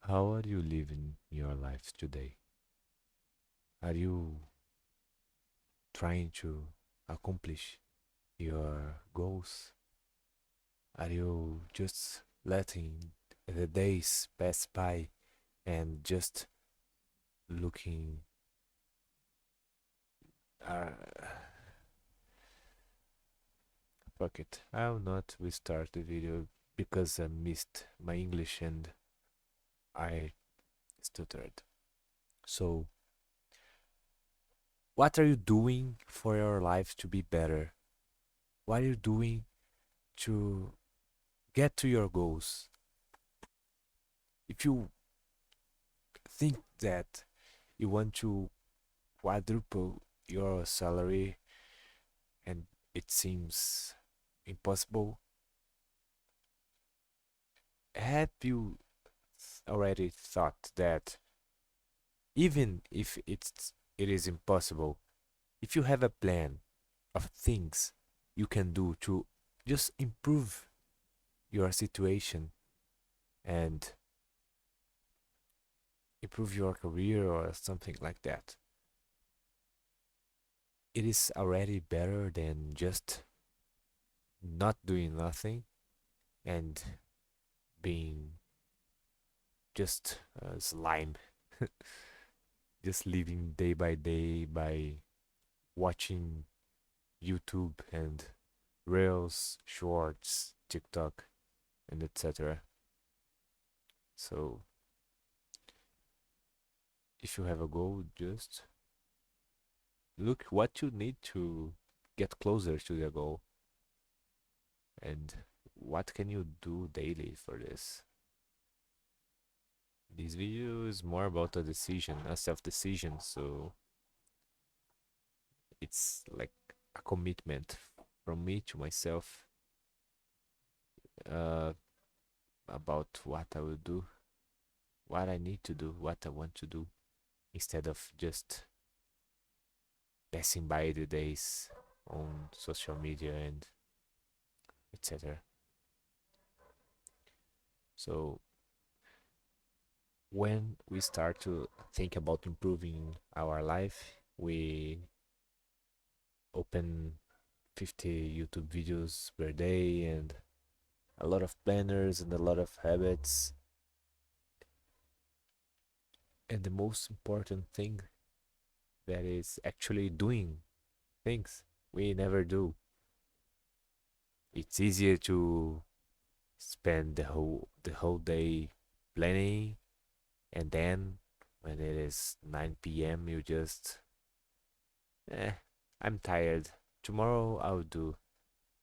How are you living your life today? Are you trying to accomplish your goals? Are you just letting the days pass by and just looking? Uh, Fuck it. I'll not restart the video because I missed my English and I stuttered. So, what are you doing for your life to be better? What are you doing to get to your goals? If you think that you want to quadruple your salary and it seems impossible, have you already thought that even if it is impossible, if you have a plan of things you can do to just improve your situation and improve your career or something like that, it is already better than just not doing nothing and being just slime, just living day by day by watching YouTube and Reels, Shorts, TikTok, and etc. So, if you have a goal, just look what you need to get closer to the goal and what can you do daily for this. This video is more about a decision, a self-decision, so it's like a commitment from me to myself uh, about what I will do, what I need to do, what I want to do, instead of just passing by the days on social media and etc. So when we start to think about improving our life, we open 50 YouTube videos per day and a lot of planners and a lot of habits. And the most important thing that is actually doing things we never do. It's easier to spend the whole day planning and then when it is 9 p.m. you just eh, I'm tired. Tomorrow I'll do.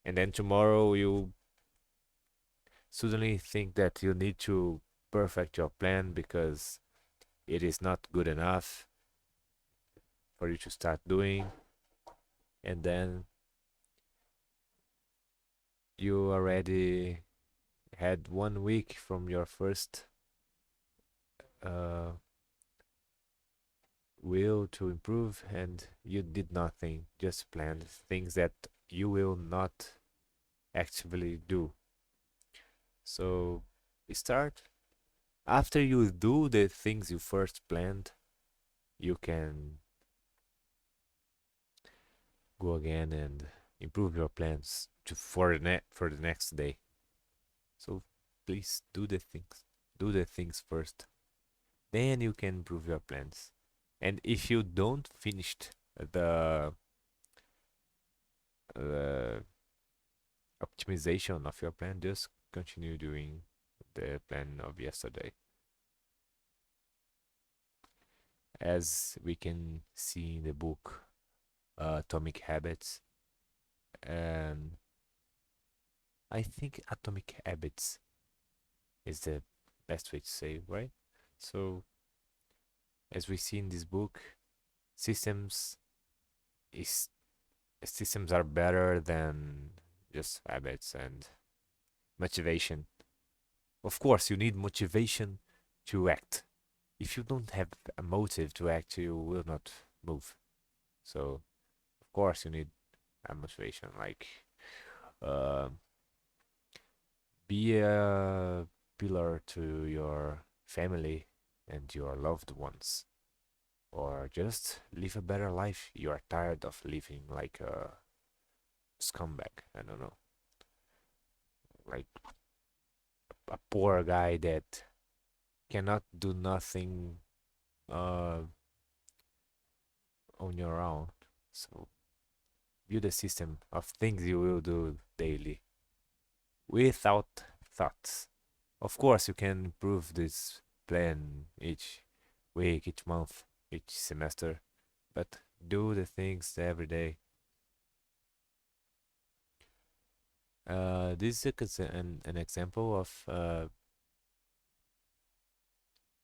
And then tomorrow you suddenly think that you need to perfect your plan because it is not good enough for you to start doing. And then you already had 1 week from your first uh, will to improve and you did nothing, just planned things that you will not actively do. So start after you do the things you first planned, you can go again and improve your plans for the next day. So please do the things first. Then you can improve your plans. And if you don't finished the optimization of your plan, just continue doing the plan of yesterday. As we can see in the book Atomic Habits, and I think Atomic Habits is the best way to say, right? So, as we see in this book, systems is systems are better than just habits and motivation. Of course, you need motivation to act. If you don't have a motive to act, you will not move. So, of course, you need a motivation. Like, uh, be a pillar to your family and your loved ones, or just live a better life. You are tired of living like a scumbag. I don't know, like a poor guy that cannot do nothing uh, on your own. So build a system of things you will do daily without thoughts. Of course, you can improve this plan each week, each month, each semester, but do the things every day. This is an example of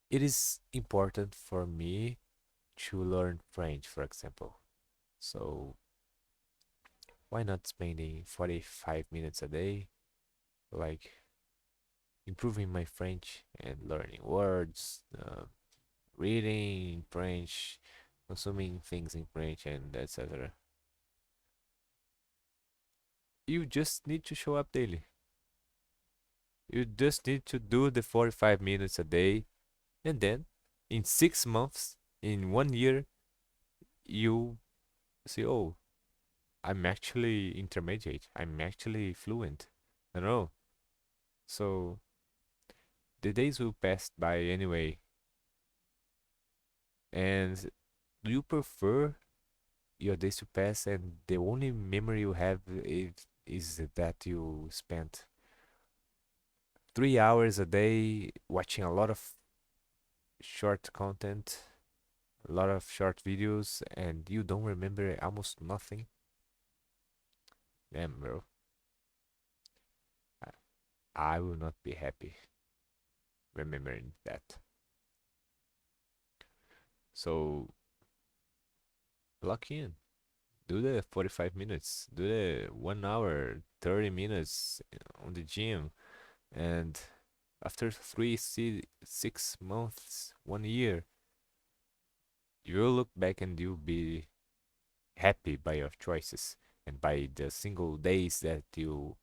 it is important for me to learn French, for example. So why not spending 45 minutes a day, like improving my French and learning words, reading in French, consuming things in French, and etc. You just need to show up daily. You just need to do the 45 minutes a day, and then in 6 months, in 1 year, you say, oh, I'm actually intermediate. I'm actually fluent. I don't know. So the days will pass by anyway. And do you prefer your days to pass and the only memory you have is that you spent 3 hours a day watching a lot of short content, a lot of short videos, and you don't remember almost nothing? Damn, bro. I will not be happy remembering that. So, lock in. Do the 45 minutes. Do the 1 hour, 30 minutes on the gym. And after 6 months, 1 year, you'll look back and you'll be happy by your choices and by the single days that you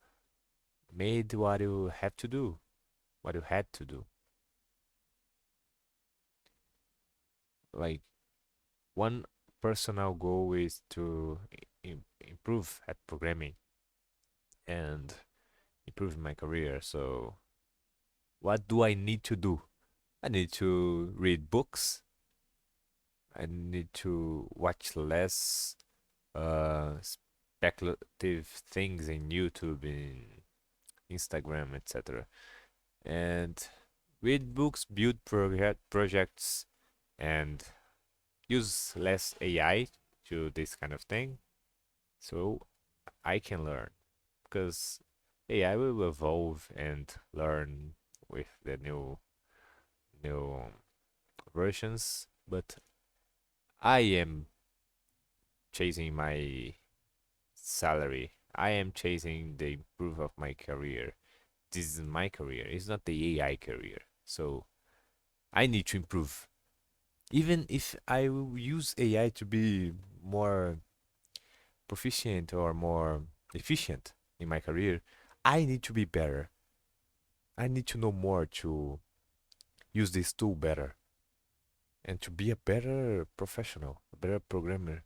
made what you have to do, what you had to do. Like one personal goal is to improve at programming and improve my career. So what do I need to do? I need to read books. I need to watch less speculative things in YouTube, in Instagram, etc. And read books, build projects, and use less AI to this kind of thing, so I can learn because AI will evolve and learn with the new versions. But I am chasing my salary. I am chasing the improve of my career. This is my career. It's not the AI career. So I need to improve. Even if I will use AI to be more proficient or more efficient in my career, I need to be better. I need to know more to use this tool better and to be a better professional, a better programmer.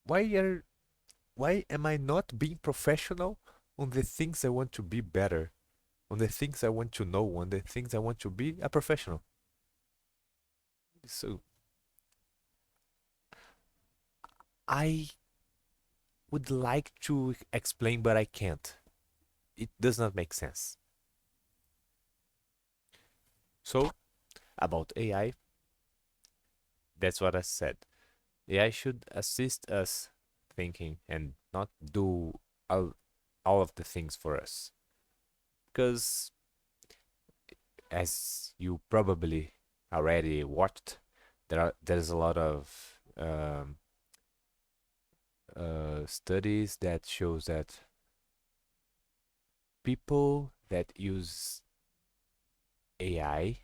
Why are why am I not being professional on the things I want to be better, on the things I want to know, on the things I want to be a professional? So I would like to explain, but I can't. It does not make sense. So, about AI, that's what I said. AI should assist us thinking and not do all, all of the things for us. Because, as you probably already watched, there's a lot of studies that shows that people that use AI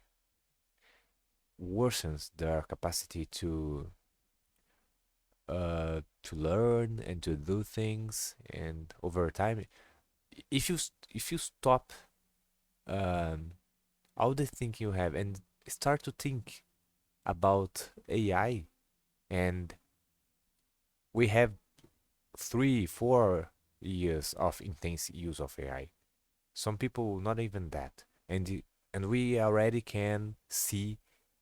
worsens their capacity to learn and to do things, and, over time, if you stop, um, all the thinking you have, and start to think about AI. And we have 3 4 years of intense use of AI. Some people not even that, and we already can see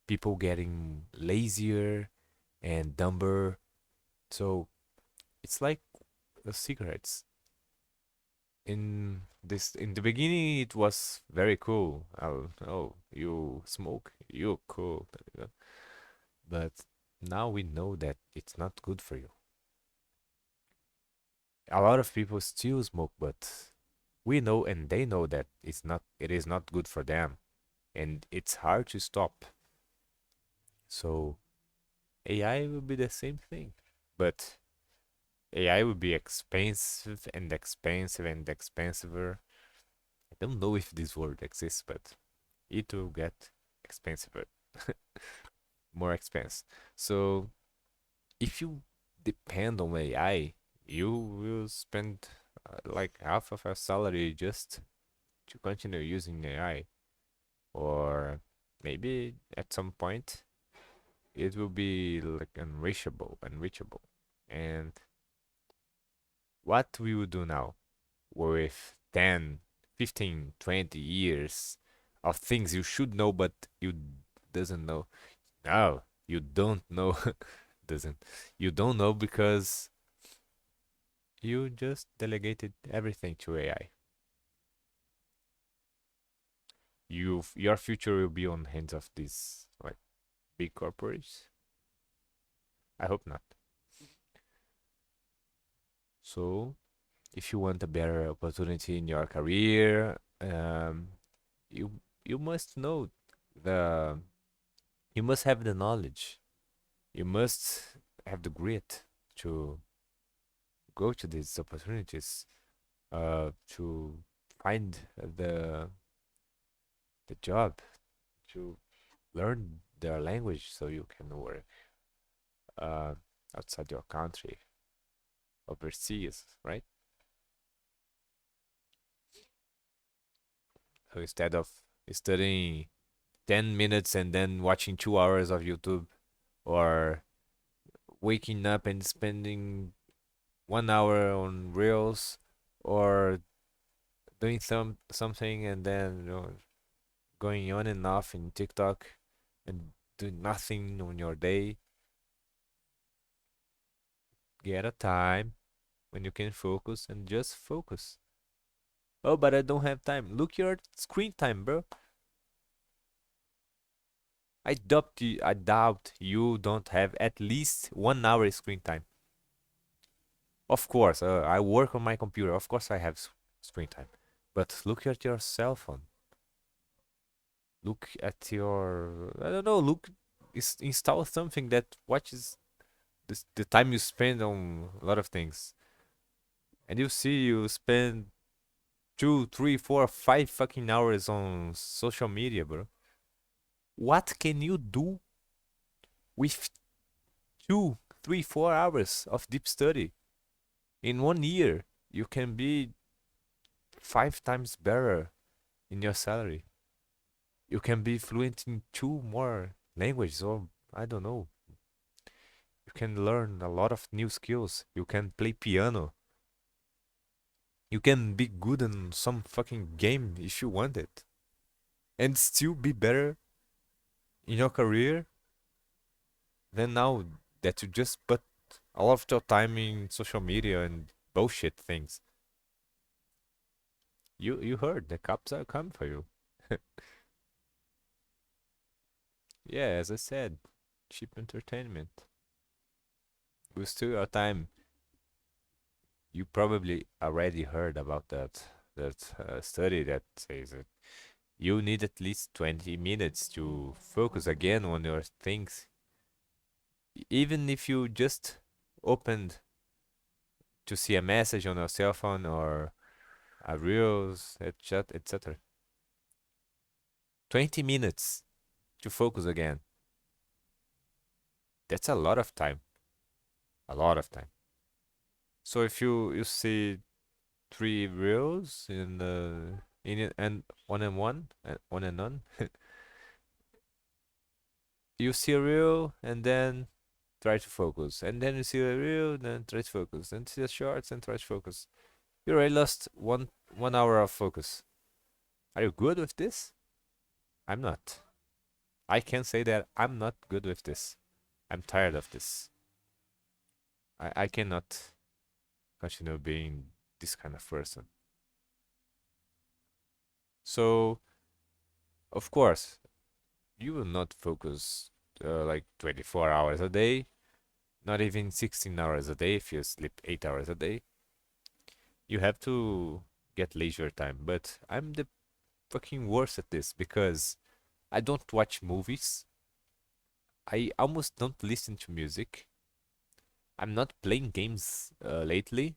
people getting lazier and dumber. So it's like cigarettes. In the beginning, it was very cool. Oh, you smoke, you cool. But now we know that it's not good for you. A lot of people still smoke, but we know and they know that it is not good for them, and it's hard to stop. So AI will be the same thing, but AI will be expensive and expensive and expensive. I don't know if this word exists, but it will get expensive, more expense. So if you depend on AI, you will spend like half of your salary just to continue using AI, or maybe at some point it will be like unreachable. And what we will do now with 10, 15, 20 years of things you should know but you doesn't know. No, you don't know. Doesn't. You don't know because you just delegated everything to AI. Your future will be on hands of these like big corporates. I hope not. So if you want a better opportunity in your career, you you must know the you must have the knowledge. You must have the grit to go to these opportunities, to find the job, to learn their language so you can work uh, outside your country, overseas, right? So instead of studying 10 minutes and then watching 2 hours of YouTube, or waking up and spending 1 hour on Reels, or doing something and then going on and off in TikTok and doing nothing on your day. Get a time when you can focus and just focus. Oh, but I don't have time. Look your screen time, bro. I doubt you don't have at least 1 hour screen time. Of course, I work on my computer. Of course, I have screen time. But look at your cell phone. Look at your, I don't know, install something that watches the time you spend on a lot of things. And you see you spend 2, 3, 4, 5 fucking hours on social media, bro. What can you do with 2, 3, 4 hours of deep study? In 1 year, you can be 5 times better in your salary. You can be fluent in 2 more languages, or I don't know. You can learn a lot of new skills. You can play piano. You can be good in some fucking game if you want it, and still be better in your career than now that you just put a lot of your time in social media and bullshit things. You heard the cops are coming for you. Yeah, as I said, cheap entertainment. We still your time. You probably already heard about that study that says that you need at least 20 minutes to focus again on your things. Even if you just opened to see a message on your cell phone or a reels, etc. 20 minutes to focus again. That's a lot of time. A lot of time. So if you see 3 reels in in it, and one and one and none. You see a reel and then try to focus, and then you see a reel, then try to focus, then see a shorts and try to focus. You already lost 1 hour of focus. Are you good with this? I'm not. I can say that I'm not good with this. I'm tired of this. I cannot continue being this kind of person. So, of course, you will not focus like 24 hours a day, not even 16 hours a day if you sleep 8 hours a day. You have to get leisure time, but I'm the fucking worst at this because I don't watch movies. I almost don't listen to music. I'm not playing games lately.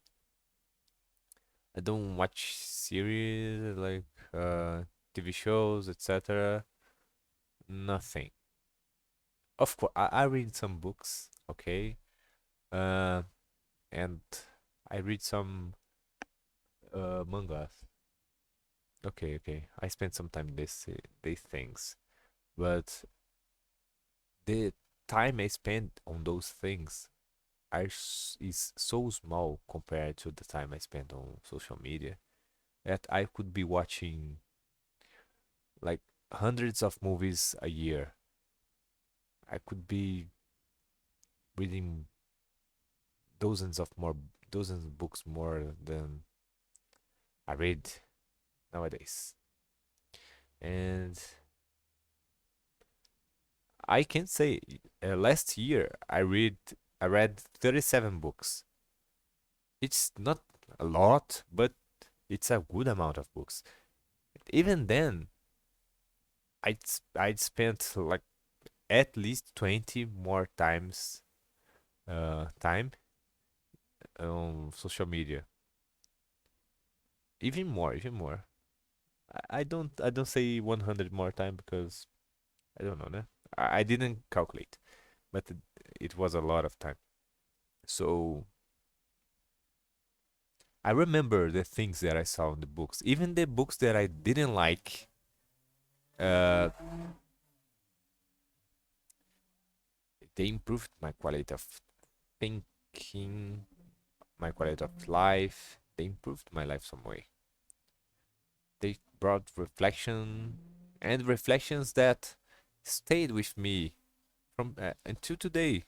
I don't watch series like TV shows, etc. Nothing. Of course, I read some books, okay, uh, and I read some mangas. Okay, okay. I spent some time these things, but the time I spent on those things is so small compared to the time I spent on social media that I could be watching like hundreds of movies a year. I could be reading dozens of more dozens of books more than I read nowadays. And I can say last year I read 37 books. It's not a lot, but it's a good amount of books. Even then, I'd spent like at least 20 more times time on social media. Even more, even more. I don't say 100 more time because I don't know, né? I didn't calculate, but it was a lot of time. So I remember the things that I saw in the books, even the books that I didn't like. Uh, they improved my quality of thinking, my quality of life. They improved my life some way. They brought reflection and reflections that stayed with me from until today.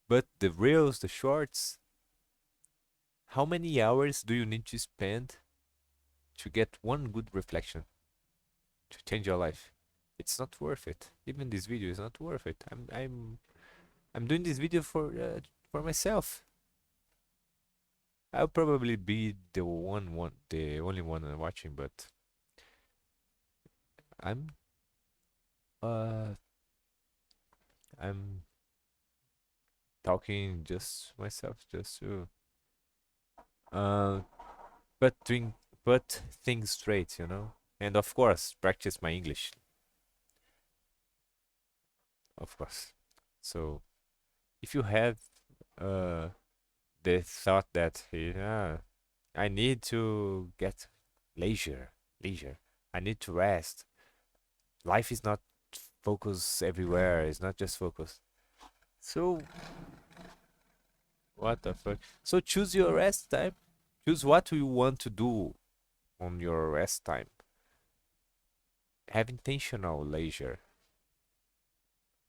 But the reels, the shorts, how many hours do you need to spend to get one good reflection to change your life? It's not worth it. Even this video is not worth it. I'm doing this video for myself. I'll probably be the only one watching, but I'm uh I'm talking just myself, just to uh but doing put things straight, and of course practice my English, of course. So if you have uh the thought that yeah, I need to get leisure, leisure, I need to rest. Life is not focus everywhere. It's not just focus. So what the fuck? So choose your rest time. Choose what you want to do on your rest time. Have intentional leisure.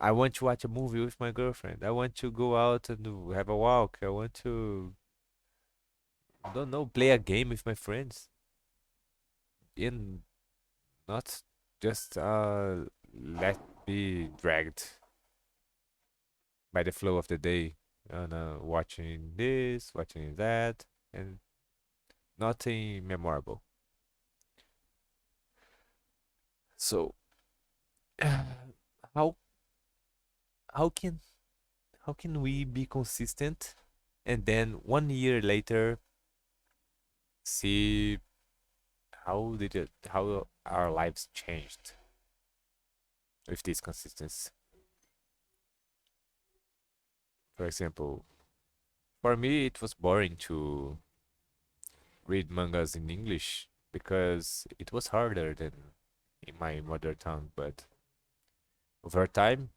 I want to watch a movie with my girlfriend. I want to go out and have a walk. I want to, I don't know, play a game with my friends. And not just let be dragged by the flow of the day. Watching this, watching that, and nothing memorable. So, how how can how can we be consistent and then 1 year later see how our lives changed with this consistency? For example, for me it was boring to read mangas in English because it was harder than in my mother tongue. But over time,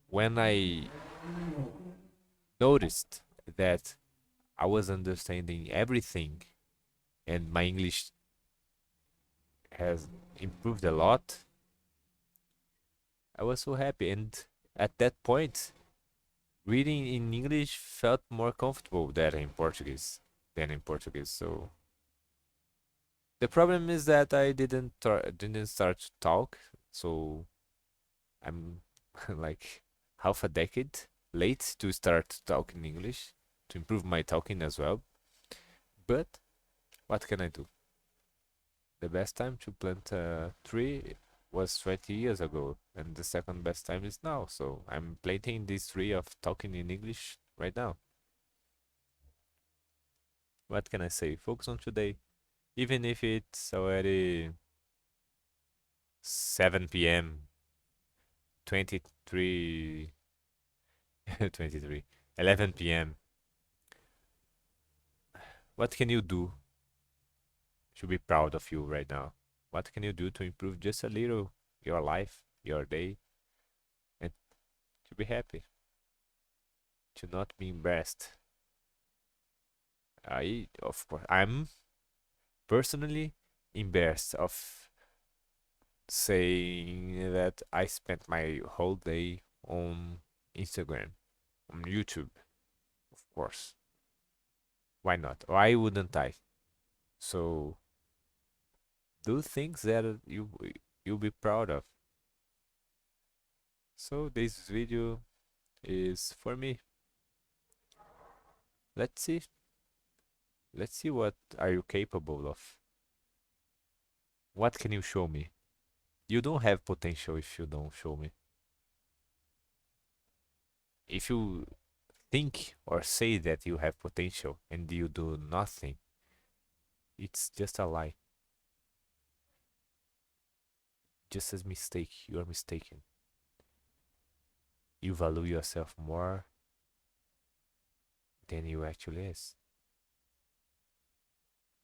when I noticed that I was understanding everything and my English has improved a lot, I was so happy. And at that point, reading in English felt more comfortable than in Portuguese. So the problem is that I didn't start to talk. So I'm like half a decade late to start talking English to improve my talking as well. But what can I do? The best time to plant a tree was 20 years ago, and the second best time is now. So I'm planting this tree of talking in English right now. What can I say? Focus on today. Even if it's already 7 p.m., 23, 23, 11 p.m. What can you do to be proud of you right now? What can you do to improve just a little your life, your day, and to be happy, to not be embarrassed? Of course, I'm personally embarrassed of saying that I spent my whole day on Instagram, on YouTube, of course. Why not? Why wouldn't I? So do things that you'll be proud of. So this video is for me. Let's see. Let's see what are you capable of. What can you show me? You don't have potential if you don't show me. If you think or say that you have potential and you do nothing, it's just a lie. Just a mistake. You are mistaken. You value yourself more than you actually is.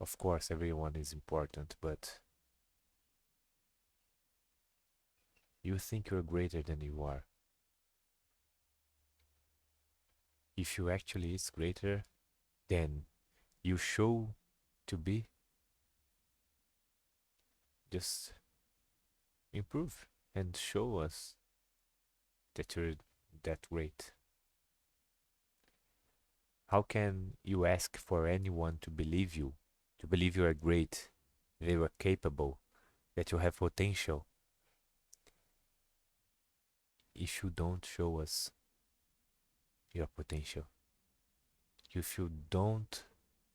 Of course, everyone is important, but you think you're greater than you are. If you actually is greater than you show to be, just improve and show us that you're that great. How can you ask for anyone to believe you are great, that you are capable, that you have potential, if you don't show us your potential? If you don't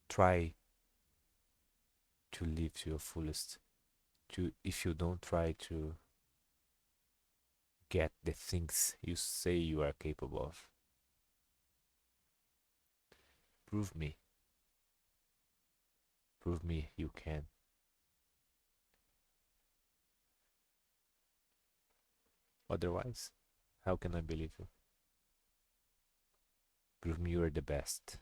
try to live to your fullest, if you don't try to get the things you say you are capable of, prove me. Prove me you can. Otherwise, how can I believe you? Prove me you're the best.